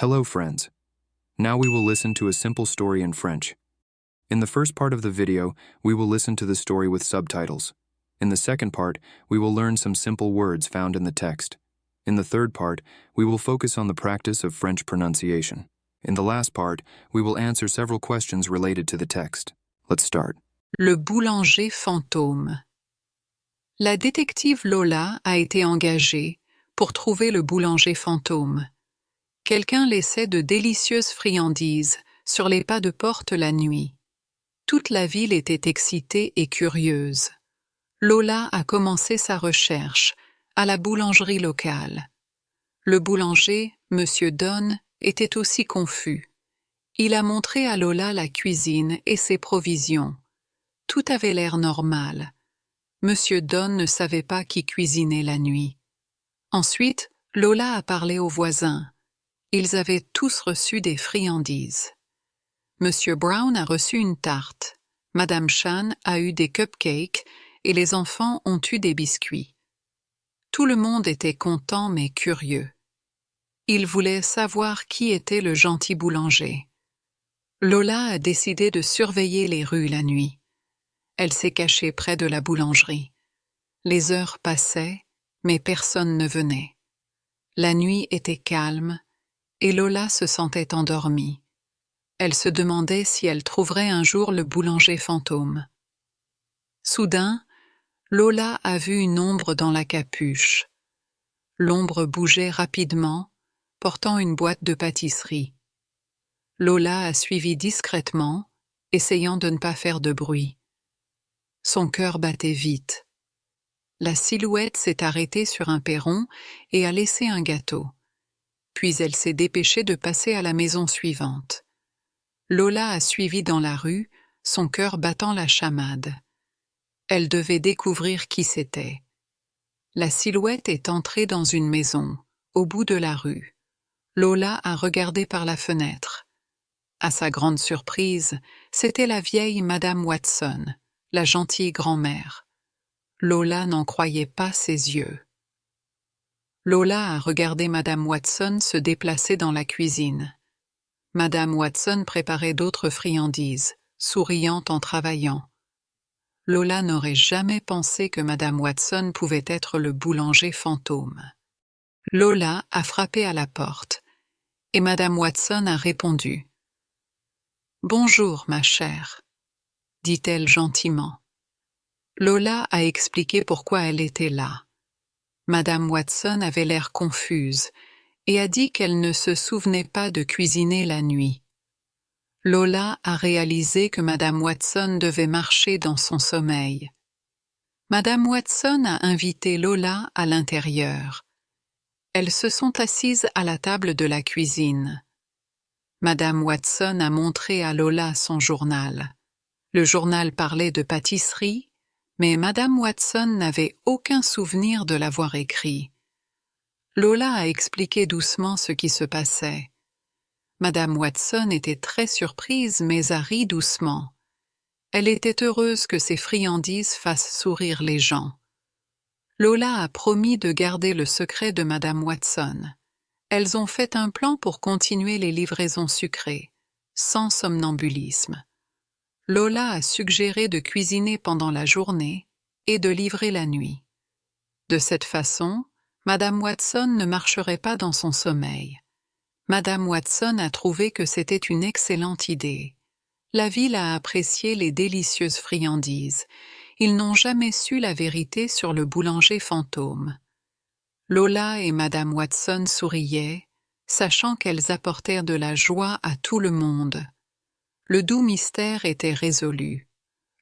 Hello, friends. Now we will listen to a simple story in French. In the first part of the video, we will listen to the story with subtitles. In the second part, we will learn some simple words found in the text. In the third part, we will focus on the practice of French pronunciation. In the last part, we will answer several questions related to the text. Let's start. Le boulanger fantôme. La détective Lola a été engagée pour trouver le boulanger fantôme. Quelqu'un laissait de délicieuses friandises sur les pas de porte la nuit. Toute la ville était excitée et curieuse. Lola a commencé sa recherche à la boulangerie locale. Le boulanger, M. Donne, était aussi confus. Il a montré à Lola la cuisine et ses provisions. Tout avait l'air normal. M. Donne ne savait pas qui cuisinait la nuit. Ensuite, Lola a parlé aux voisins. Ils avaient tous reçu des friandises. M. Brown a reçu une tarte. Madame Chan a eu des cupcakes et les enfants ont eu des biscuits. Tout le monde était content mais curieux. Ils voulaient savoir qui était le gentil boulanger. Lola a décidé de surveiller les rues la nuit. Elle s'est cachée près de la boulangerie. Les heures passaient, mais personne ne venait. La nuit était calme et Lola se sentait endormie. Elle se demandait si elle trouverait un jour le boulanger fantôme. Soudain, Lola a vu une ombre dans la capuche. L'ombre bougeait rapidement, portant une boîte de pâtisserie. Lola a suivi discrètement, essayant de ne pas faire de bruit. Son cœur battait vite. La silhouette s'est arrêtée sur un perron et a laissé un gâteau. Puis elle s'est dépêchée de passer à la maison suivante. Lola a suivi dans la rue, son cœur battant la chamade. Elle devait découvrir qui c'était. La silhouette est entrée dans une maison, au bout de la rue. Lola a regardé par la fenêtre. À sa grande surprise, c'était la vieille Madame Watson, la gentille grand-mère. Lola n'en croyait pas ses yeux. Lola a regardé Madame Watson se déplacer dans la cuisine. Madame Watson préparait d'autres friandises, souriant en travaillant. Lola n'aurait jamais pensé que Madame Watson pouvait être le boulanger fantôme. Lola a frappé à la porte, et Madame Watson a répondu. « Bonjour, ma chère », dit-elle gentiment. Lola a expliqué pourquoi elle était là. Madame Watson avait l'air confuse et a dit qu'elle ne se souvenait pas de cuisiner la nuit. Lola a réalisé que Madame Watson devait marcher dans son sommeil. Madame Watson a invité Lola à l'intérieur. Elles se sont assises à la table de la cuisine. Madame Watson a montré à Lola son journal. Le journal parlait de pâtisserie, mais Madame Watson n'avait aucun souvenir de l'avoir écrit. Lola a expliqué doucement ce qui se passait. Madame Watson était très surprise mais a ri doucement. Elle était heureuse que ses friandises fassent sourire les gens. Lola a promis de garder le secret de Madame Watson. Elles ont fait un plan pour continuer les livraisons sucrées, sans somnambulisme. Lola a suggéré de cuisiner pendant la journée et de livrer la nuit. De cette façon, Madame Watson ne marcherait pas dans son sommeil. Madame Watson a trouvé que c'était une excellente idée. La ville a apprécié les délicieuses friandises. Ils n'ont jamais su la vérité sur le boulanger fantôme. Lola et Madame Watson souriaient, sachant qu'elles apportèrent de la joie à tout le monde. Le doux mystère était résolu.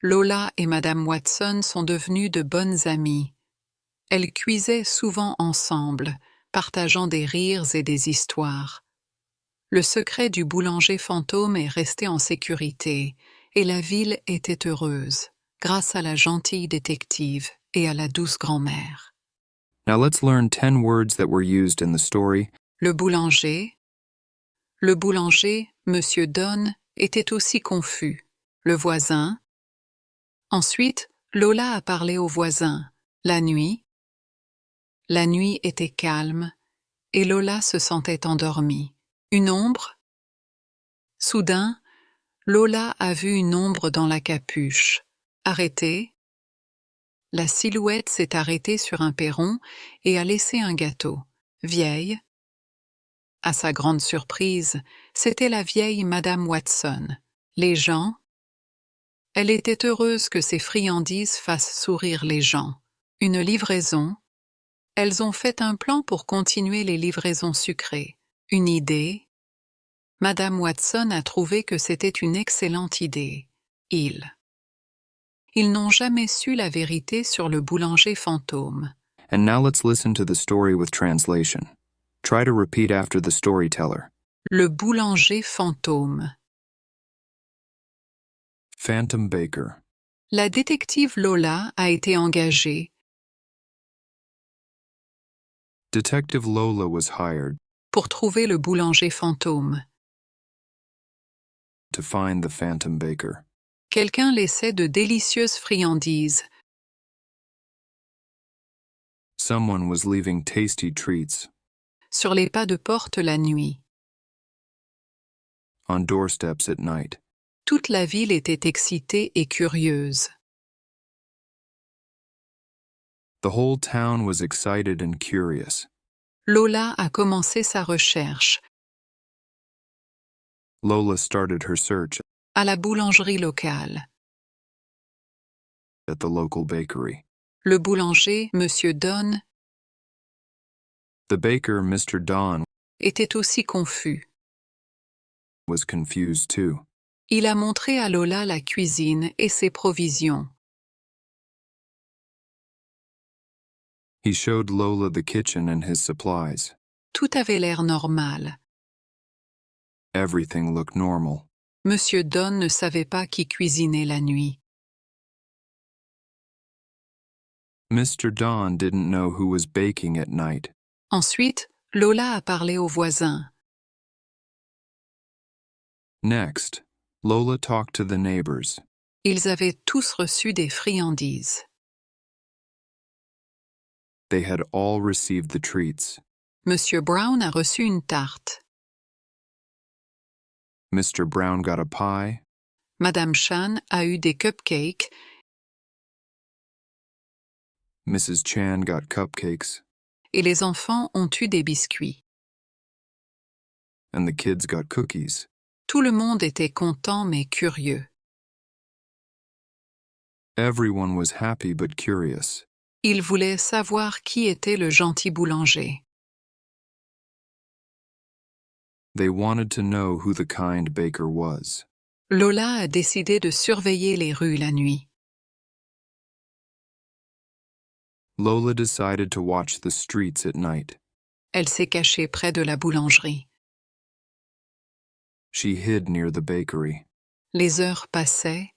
Lola et Madame Watson sont devenues de bonnes amies. Elles cuisaient souvent ensemble, partageant des rires et des histoires. Le secret du boulanger fantôme est resté en sécurité, et la ville était heureuse, grâce à la gentille détective et à la douce grand-mère. Now let's learn 10 words that were used in the story. Le boulanger, Monsieur Donne, était aussi confus. Le voisin. Ensuite, Lola a parlé au voisin. La nuit était calme et Lola se sentait endormie. Une ombre? Soudain, Lola a vu une ombre dans la capuche. Arrêtée, la silhouette s'est arrêtée sur un perron et a laissé un gâteau. Vieille. À sa grande surprise, c'était la vieille Madame Watson. Les gens? Elle était heureuse que ces friandises fassent sourire les gens. Une livraison? Elles ont fait un plan pour continuer les livraisons sucrées. Une idée? Madame Watson a trouvé que c'était une excellente idée. Ils n'ont jamais su la vérité sur le boulanger fantôme. And now let's listen to the story with translation. Try to repeat after the storyteller. Le boulanger fantôme. Phantom Baker. La détective Lola a été engagée Detective Lola was hired pour trouver le boulanger fantôme. to find the Phantom Baker. Quelqu'un laissait de délicieuses friandises Someone was leaving tasty treats sur les pas de porte la nuit. on doorsteps at night. Toute la ville était excitée et curieuse. The whole town was excited and curious. Lola a commencé sa recherche Lola started her search à la boulangerie locale. at the local bakery. Le boulanger, Monsieur Don, The baker, Mr. Don, était aussi confus. was confused too. Il a montré à Lola la cuisine et ses provisions. He showed Lola the kitchen and his supplies. Tout avait l'air normal. Everything looked normal. Monsieur Don ne savait pas qui cuisinait la nuit. Mr. Don didn't know who was baking at night. Ensuite, Lola a parlé aux voisins. Next, Lola talked to the neighbors. Ils avaient tous reçu des friandises. They had all received the treats. Monsieur Brown a reçu une tarte. Mr. Brown got a pie. Madame Chan a eu des cupcakes Mrs. Chan got cupcakes. et les enfants ont eu des biscuits. And the kids got cookies. Tout le monde était content mais curieux. Everyone was happy but curious. Ils voulaient savoir qui était le gentil boulanger. They wanted to know who the kind baker was. Lola a décidé de surveiller les rues la nuit. Lola decided to watch the streets at night. Elle s'est cachée près de la boulangerie. She hid near the bakery. Les heures passaient,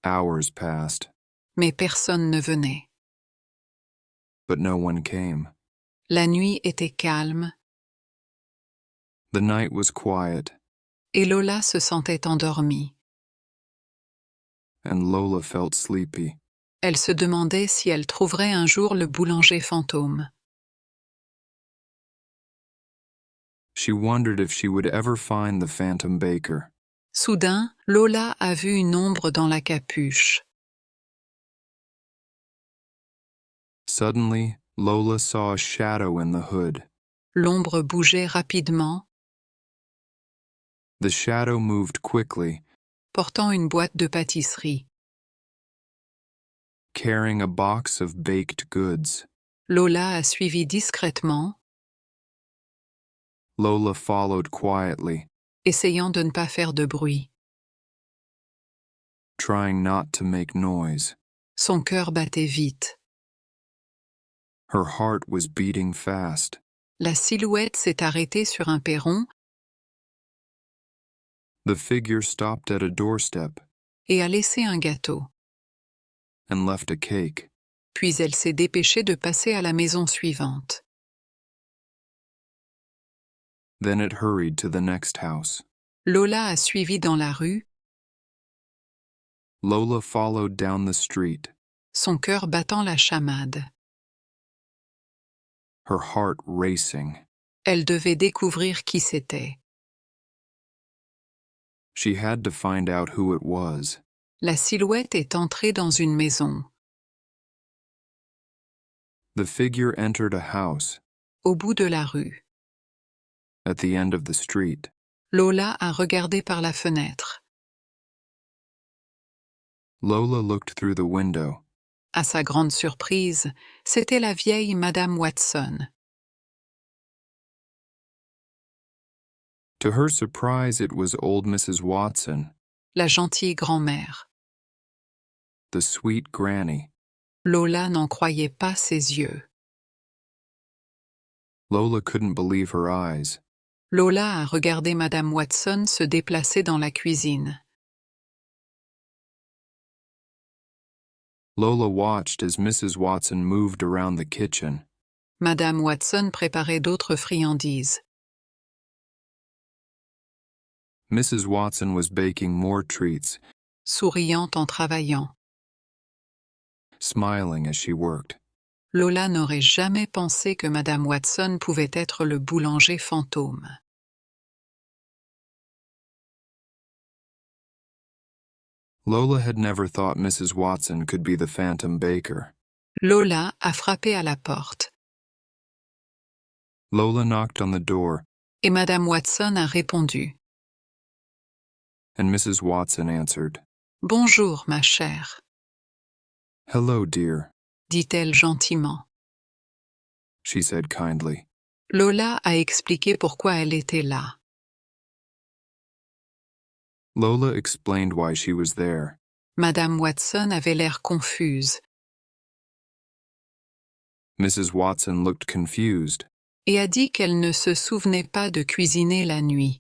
Hours passed, mais personne ne venait. but no one came. La nuit était calme The night was quiet, et Lola se sentait endormie. and Lola felt sleepy. Elle se demandait si elle trouverait un jour le boulanger fantôme. She wondered if she would ever find the Phantom Baker. Soudain, Lola a vu une ombre dans la capuche. Suddenly, Lola saw a shadow in the hood. L'ombre bougeait rapidement, The shadow moved quickly, portant une boîte de pâtisserie. carrying a box of baked goods. Lola a suivi discrètement, Lola followed quietly, essayant de ne pas faire de bruit. trying not to make noise. Son cœur battait vite. Her heart was beating fast. La silhouette s'est arrêtée sur un perron The figure stopped at a doorstep et a laissé un gâteau. and left a cake. Puis elle s'est dépêchée de passer à la maison suivante. Then it hurried to the next house. Lola a suivi dans la rue, Lola followed down the street, son cœur battant la chamade. her heart racing. Elle devait découvrir qui c'était. She had to find out who it was. La silhouette est entrée dans une maison. The figure entered a house Au bout de la rue. at the end of the street. Lola a regardé par la fenêtre. Lola looked through the window. À sa grande surprise, c'était la vieille Madame Watson. To her surprise, it was old Mrs. Watson, La gentille grand-mère. the sweet granny. Lola n'en croyait pas ses yeux. Lola couldn't believe her eyes. Lola a regardé Madame Watson se déplacer dans la cuisine. Lola watched as Mrs. Watson moved around the kitchen. Madame Watson préparait d'autres friandises. Mrs. Watson was baking more treats, Souriante en travaillant. smiling as she worked. Lola n'aurait jamais pensé que Madame Watson pouvait être le boulanger fantôme. Lola had never thought Mrs. Watson could be the phantom baker. Lola a frappé à la porte, Lola knocked on the door, et Madame Watson a répondu. and Mrs. Watson answered. Bonjour, ma chère, Hello, dear, dit-elle gentiment. she said kindly. Lola a expliqué pourquoi elle était là. Lola explained why she was there. Madame Watson avait l'air confuse Mrs. Watson looked confused et a dit qu'elle ne se souvenait pas de cuisiner la nuit.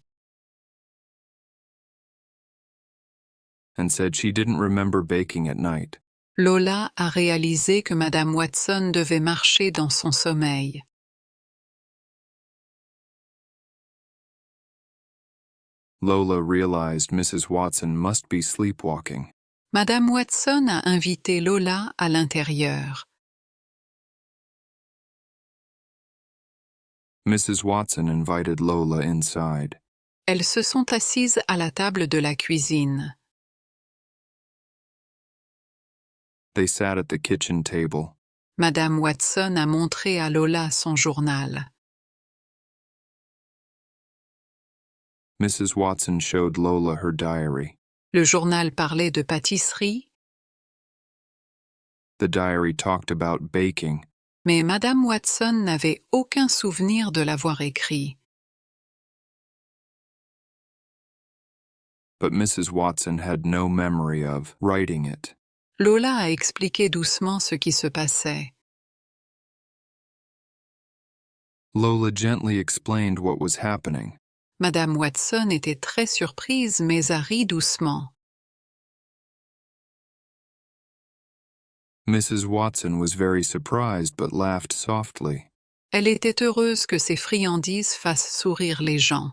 and said she didn't remember baking at night. Lola a réalisé que Madame Watson devait marcher dans son sommeil. Lola realized Mrs. Watson must be sleepwalking. Madame Watson a invité Lola à l'intérieur. Mrs. Watson invited Lola inside. Elles se sont assises à la table de la cuisine. They sat at the kitchen table. Madame Watson a montré à Lola son journal. Mrs. Watson showed Lola her diary. Le journal parlait de pâtisserie, The diary talked about baking, mais Madame Watson n'avait aucun souvenir de l'avoir écrit. but Mrs. Watson had no memory of writing it. Lola a expliqué doucement ce qui se passait. Lola gently explained what was happening. Madame Watson était très surprise mais a ri doucement. Mrs. Watson was very surprised but laughed softly. Elle était heureuse que ses friandises fassent sourire les gens.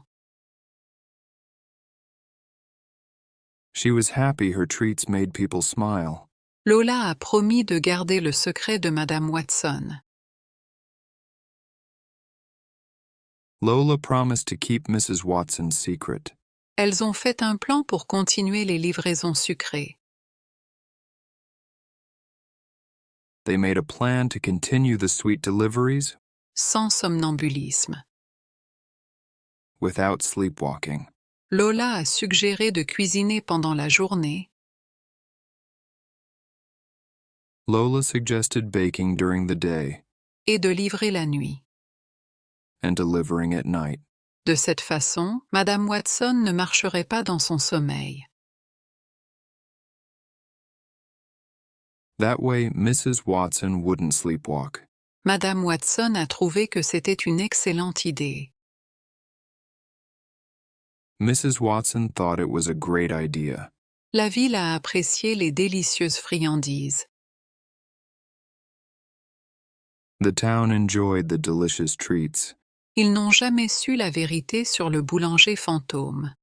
She was happy her treats made people smile. Lola a promis de garder le secret de Madame Watson. Lola promised to keep Mrs. Watson's secret. Elles ont fait un plan pour continuer les livraisons sucrées. They made a plan to continue the sweet deliveries Sans somnambulisme. without sleepwalking. Lola a suggéré de cuisiner pendant la journée Lola suggested baking during the day et de livrer la nuit. and delivering at night. De cette façon, Madame Watson ne marcherait pas dans son sommeil. That way, Mrs. Watson wouldn't sleepwalk. Madame Watson a trouvé que c'était une excellente idée. Mrs. Watson thought it was a great idea. La ville a apprécié les délicieuses friandises. The town enjoyed the delicious treats. Ils n'ont jamais su la vérité sur le boulanger fantôme.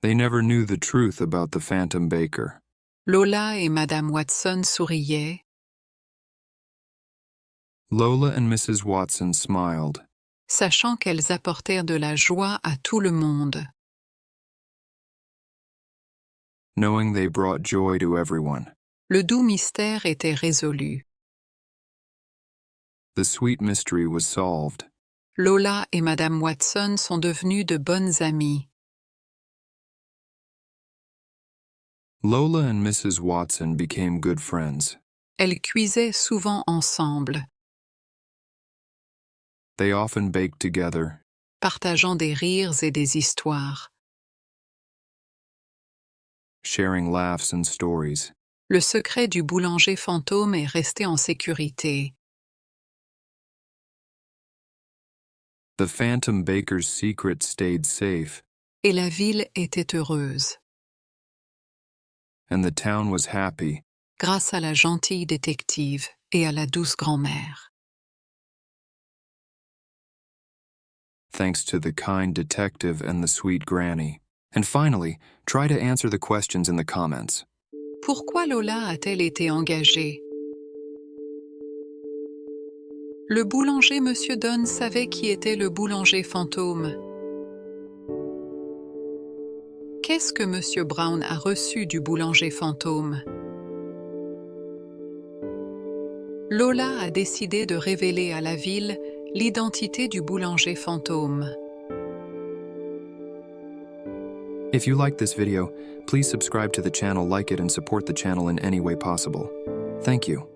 They never knew the truth about the phantom baker. Lola et Madame Watson souriaient. Lola and Mrs. Watson smiled, sachant qu'elles apportèrent de la joie à tout le monde. knowing they brought joy to everyone. Le doux mystère était résolu. The sweet mystery was solved. Lola et Madame Watson sont devenues de bonnes amies. Lola and Mrs. Watson became good friends. Elles cuisaient souvent ensemble, They often baked together, partageant des rires et des histoires. sharing laughs and stories. Le secret du boulanger fantôme est resté en sécurité. The phantom baker's secret stayed safe, Et la ville était heureuse, and the town was happy, grâce à la gentille détective et à la douce grand-mère. thanks to the kind detective and the sweet granny. And finally, try to answer the questions in the comments. Pourquoi Lola a-t-elle été engagée? Le boulanger Monsieur Donne savait qui était le boulanger fantôme. Qu'est-ce que Monsieur Brown a reçu du boulanger fantôme? Lola a décidé de révéler à la ville l'identité du boulanger fantôme. If you liked this video, please subscribe to the channel, like it, and support the channel in any way possible. Thank you.